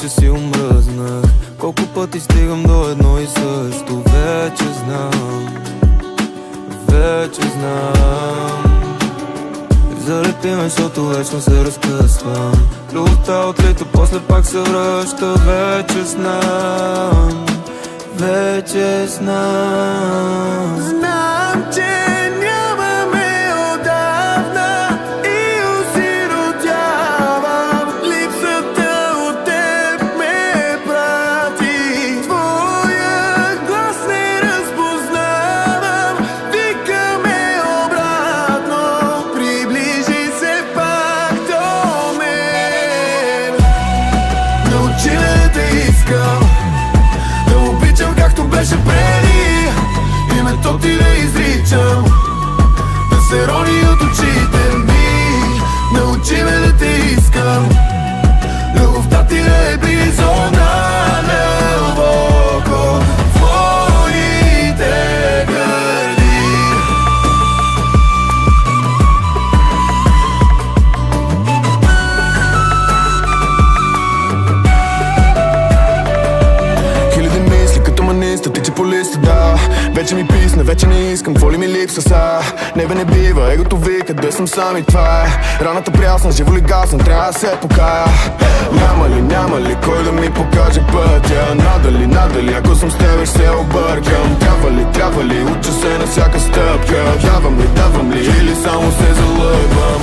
че си омръзнах. Колко пъти стигам до едно и също. Вече знам, вече знам. Залети ме, защото вечно се разкъсвам. Любовта отлита, после пак се връща. Вече знам, вече знам. Знам, че нямаме отдавна и осиротявам. Липсата от теб ме прати. Твоя глас не разпознавам. Викаме обратно, приближи се пак до мен. Научи ме да те искам, да обичам както беше преди. Името ти да изричам, да се рони от очите ми. Научи ме да те искам, любовта ти да е близо, надълбоко в твоите гърди. Хиляди мисли като маниста тича по листа, да. Вече ми писна, вече не искам, какво ли ми липса са? Не бе, не бива, егото вика да съм сам и това е. Раната прясна, живо ли гасна, трябва да се покая. Няма ли кой да ми покаже пътя? Надали, ако съм с тебе ще се объркам. Трябва ли, уча се на всяка стъпка. Давам ли, или само се залъгвам?